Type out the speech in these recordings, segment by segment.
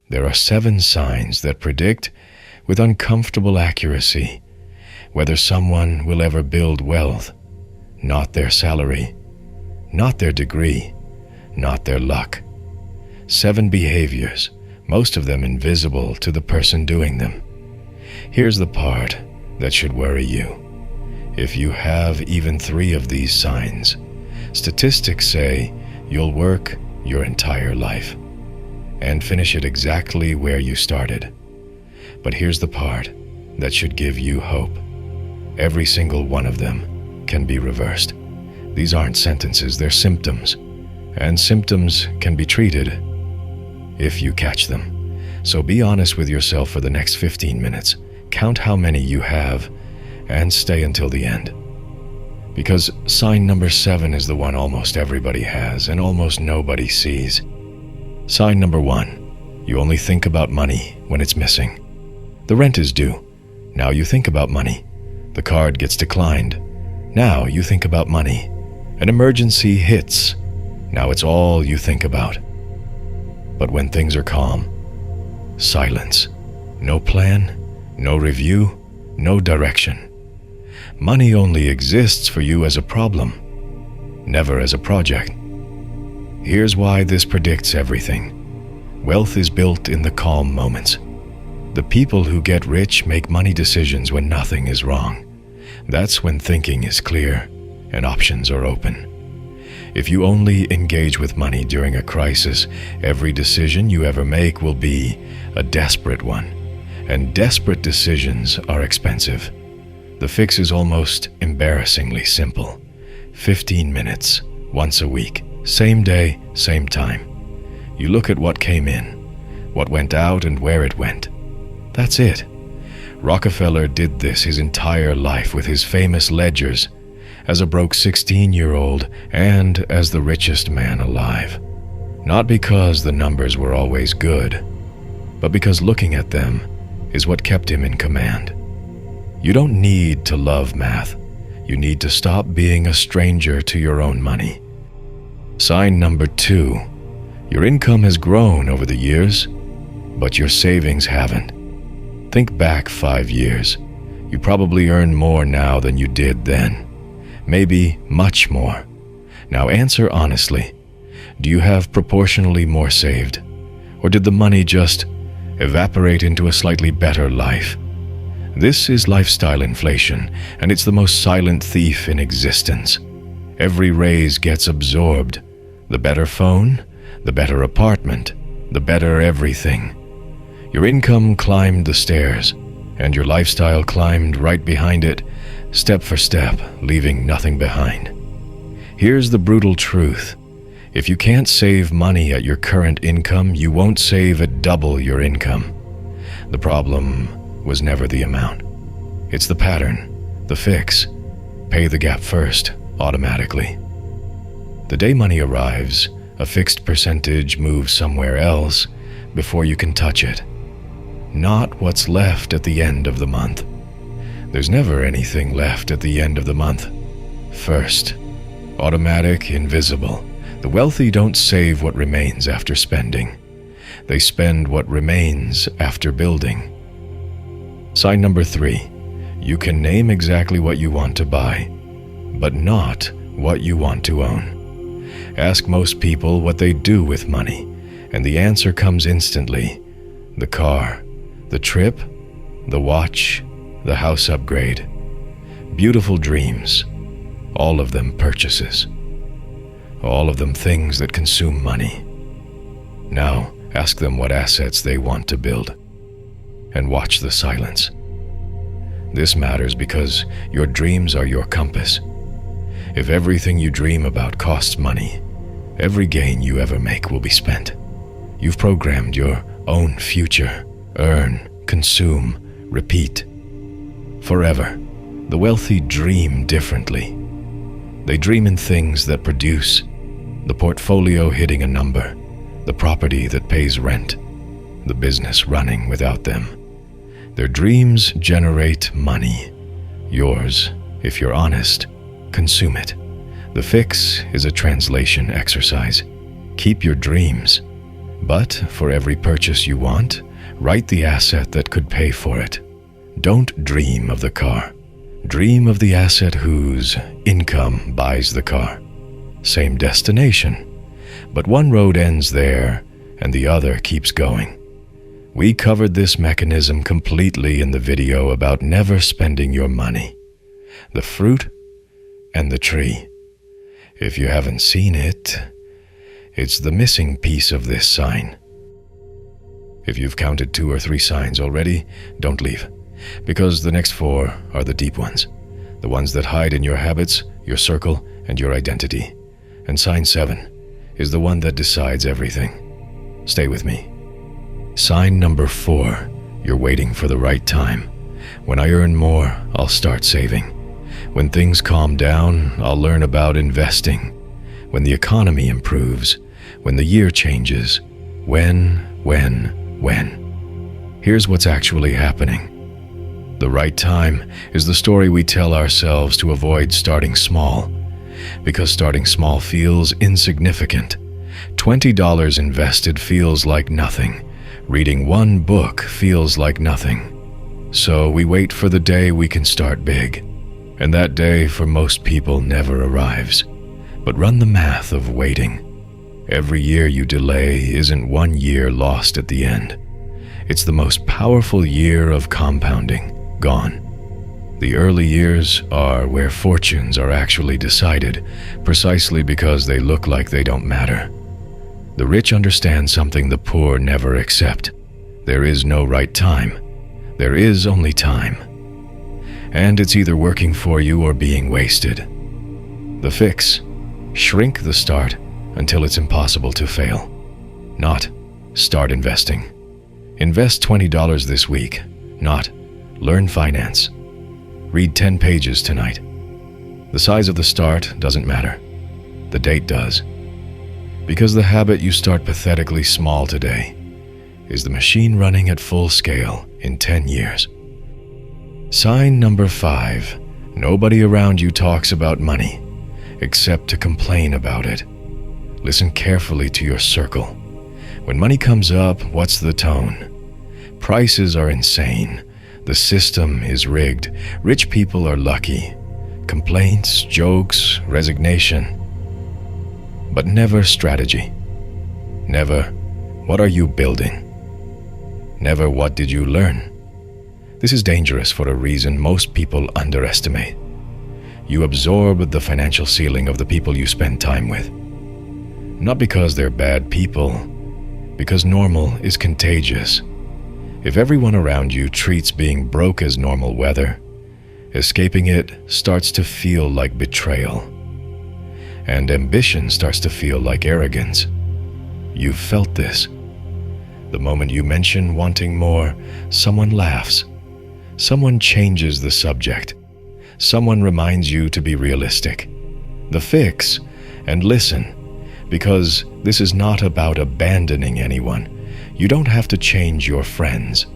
There are 7 signs that predict, with uncomfortable accuracy, whether someone will ever build wealth. Not their salary, not their degree, not their luck. 7 behaviors, most of them invisible to the person doing them. Here's the part that should worry you. If you have even 3 of these signs, statistics say you'll work your entire life and finish it exactly where you started. But here's the part that should give you hope. Every single one of them can be reversed. These aren't sentences, they're symptoms. And symptoms can be treated if you catch them. So be honest with yourself for the next 15 minutes. Count how many you have and stay until the end. Because sign number 7 is the one almost everybody has and almost nobody sees. Sign number 1, you only think about money when it's missing. The rent is due. Now you think about money. The card gets declined. Now you think about money. An emergency hits. Now it's all you think about. But when things are calm, silence. No plan, no review, no direction. Money only exists for you as a problem, never as a project. Here's why this predicts everything. Wealth is built in the calm moments. The people who get rich make money decisions when nothing is wrong. That's when thinking is clear and options are open. If you only engage with money during a crisis, every decision you ever make will be a desperate one. And desperate decisions are expensive. The fix is almost embarrassingly simple. 15 minutes, once a week, same day, same time. You look at what came in, what went out, and where it went. That's it. Rockefeller did this his entire life with his famous ledgers, as a broke 16-year-old and as the richest man alive. Not because the numbers were always good, but because looking at them is what kept him in command. You don't need to love math. You need to stop being a stranger to your own money. Sign number 2, your income has grown over the years, but your savings haven't. Think back 5 years. You probably earn more now than you did then. Maybe much more. Now answer honestly. Do you have proportionally more saved? Or did the money just evaporate into a slightly better life? This is lifestyle inflation, and it's the most silent thief in existence. Every raise gets absorbed. The better phone, the better apartment, the better everything. Your income climbed the stairs, and your lifestyle climbed right behind it, step for step, leaving nothing behind. Here's the brutal truth. If you can't save money at your current income, you won't save at double your income. The problem was never the amount. It's the pattern, the fix. Pay the gap first, automatically. The day money arrives, a fixed percentage moves somewhere else before you can touch it. Not what's left at the end of the month. There's never anything left at the end of the month. First, automatic, invisible. The wealthy don't save what remains after spending. They spend what remains after building. Sign number 3, you can name exactly what you want to buy, but not what you want to own. Ask most people what they do with money, and the answer comes instantly. The car, the trip, the watch, the house upgrade. Beautiful dreams, all of them purchases. All of them things that consume money. Now, ask them what assets they want to build, and watch the silence. This matters because your dreams are your compass. If everything you dream about costs money, every gain you ever make will be spent. You've programmed your own future. Earn, consume, repeat. Forever. The wealthy dream differently. They dream in things that produce, the portfolio hitting a number, the property that pays rent, the business running without them. Their dreams generate money. Yours, if you're honest, consume it. The fix is a translation exercise. Keep your dreams, But for every purchase you want, write the asset that could pay for it. Don't dream of the car. Dream of the asset whose income buys the car. Same destination, but one road ends there and the other keeps going. We covered this mechanism completely in the video about never spending your money. The fruit and the tree. If you haven't seen it, it's the missing piece of this sign. If you've counted 2 or 3 signs already, don't leave, because the next 4 are the deep ones, the ones that hide in your habits, your circle, and your identity. And sign 7 is the one that decides everything. Stay with me. Sign number 4, you're waiting for the right time. When I earn more, I'll start saving. When things calm down, I'll learn about investing. When the economy improves, when the year changes, when. Here's what's actually happening. The right time is the story we tell ourselves to avoid starting small, because starting small feels insignificant. $20 invested feels like nothing. Reading 1 book feels like nothing. So we wait for the day we can start big. And that day for most people never arrives. But run the math of waiting. Every year you delay isn't 1 year lost at the end. It's the most powerful year of compounding, gone. The early years are where fortunes are actually decided, precisely because they look like they don't matter. The rich understand something the poor never accept. There is no right time. There is only time. And it's either working for you or being wasted. The fix: shrink the start until it's impossible to fail. Not start investing. Invest $20 this week. Not learn finance. Read 10 pages tonight. The size of the start doesn't matter. The date does. Because the habit you start pathetically small today is the machine running at full scale in 10 years. Sign number 5. Nobody around you talks about money, except to complain about it. Listen carefully to your circle. When money comes up, what's the tone? Prices are insane. The system is rigged. Rich people are lucky. Complaints, jokes, resignation. But never strategy. Never, what are you building? Never, what did you learn? This is dangerous for a reason most people underestimate. You absorb the financial ceiling of the people you spend time with. Not because they're bad people, because normal is contagious. If everyone around you treats being broke as normal weather, escaping it starts to feel like betrayal. And ambition starts to feel like arrogance. You've felt this. The moment you mention wanting more, someone laughs. Someone changes the subject. Someone reminds you to be realistic. The fix, and listen, because this is not about abandoning anyone. You don't have to change your friends.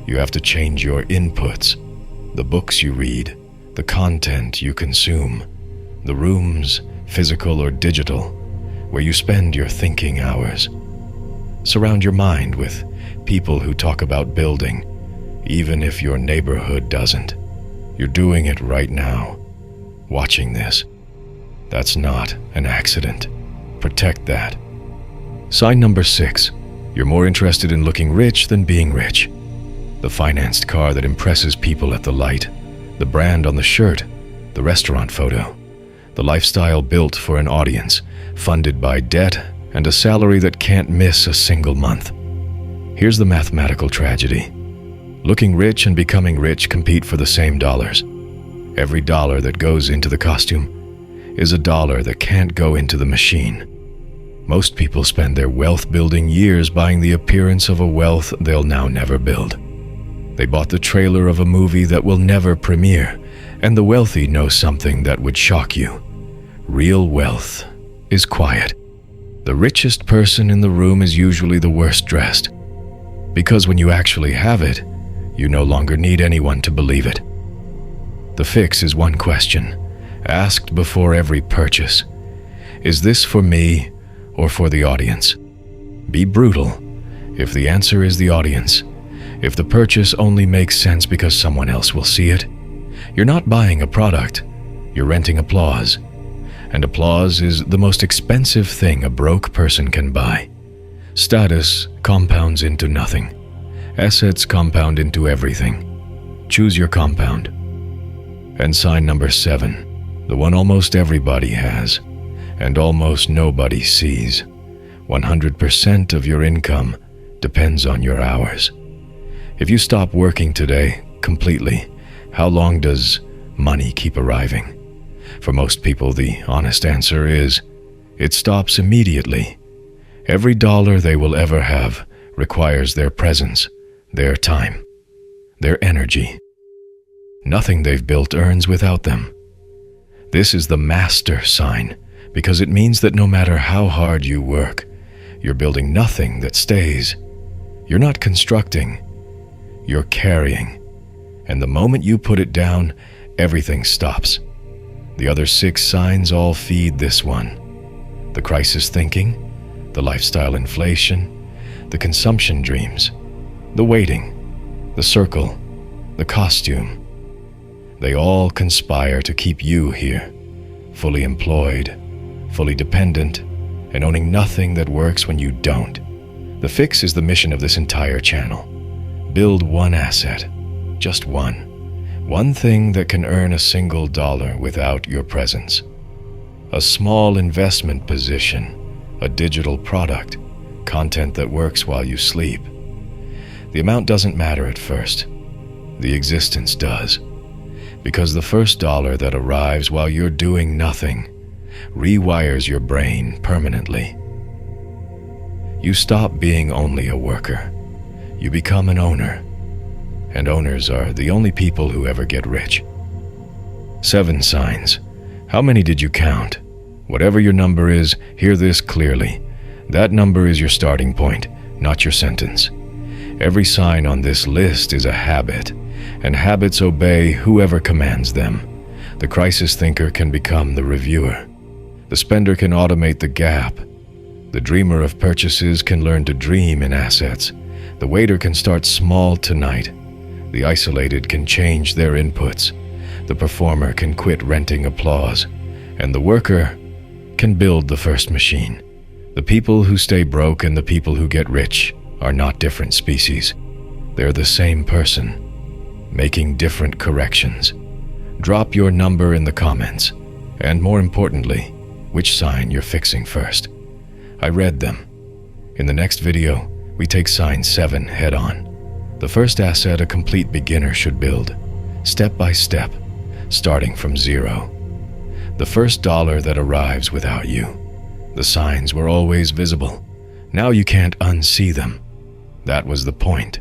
You have to change your inputs, the books you read, the content you consume, the rooms, physical or digital, where you spend your thinking hours. Surround your mind with people who talk about building, even if your neighborhood doesn't. You're doing it right now, watching this. That's not an accident. Protect that. Sign number 6. You're more interested in looking rich than being rich. The financed car that impresses people at the light, the brand on the shirt, the restaurant photo, the lifestyle built for an audience, funded by debt and a salary that can't miss a single month. Here's the mathematical tragedy. Looking rich and becoming rich compete for the same dollars. Every dollar that goes into the costume is a dollar that can't go into the machine. Most people spend their wealth-building years buying the appearance of a wealth they'll now never build. They bought the trailer of a movie that will never premiere, and the wealthy know something that would shock you. Real wealth is quiet. The richest person in the room is usually the worst dressed, because when you actually have it, you no longer need anyone to believe it. The fix is one question, asked before every purchase. Is this for me or for the audience? Be brutal if the answer is the audience. If the purchase only makes sense because someone else will see it, you're not buying a product, you're renting applause. And applause is the most expensive thing a broke person can buy. Status compounds into nothing. Assets compound into everything. Choose your compound. And sign number 7, the one almost everybody has, and almost nobody sees. 100% of your income depends on your hours. If you stop working today completely, how long does money keep arriving? For most people, the honest answer is, it stops immediately. Every dollar they will ever have requires their presence, their time, their energy. Nothing they've built earns without them. This is the master sign, because it means that no matter how hard you work, you're building nothing that stays. You're not constructing, you're carrying. And the moment you put it down, everything stops. The other 6 signs all feed this one. The crisis thinking, the lifestyle inflation, the consumption dreams, the waiting, the circle, the costume. They all conspire to keep you here, fully employed, fully dependent, and owning nothing that works when you don't. The fix is the mission of this entire channel. Build one asset, just one. One thing that can earn a single dollar without your presence. A small investment position, a digital product, content that works while you sleep. The amount doesn't matter at first. The existence does. Because the first dollar that arrives while you're doing nothing rewires your brain permanently. You stop being only a worker. You become an owner. And owners are the only people who ever get rich. 7 signs. How many did you count? Whatever your number is, hear this clearly. That number is your starting point, not your sentence. Every sign on this list is a habit, and habits obey whoever commands them. The crisis thinker can become the reviewer. The spender can automate the gap. The dreamer of purchases can learn to dream in assets. The waiter can start small tonight. The isolated can change their inputs. The performer can quit renting applause. And the worker can build the first machine. The people who stay broke and the people who get rich are not different species. They're the same person, making different corrections. Drop your number in the comments, and more importantly, which sign you're fixing first. I read them. In the next video, we take sign 7 head on. The first asset a complete beginner should build, step by step, starting from 0. The first dollar that arrives without you. The signs were always visible. Now you can't unsee them. That was the point.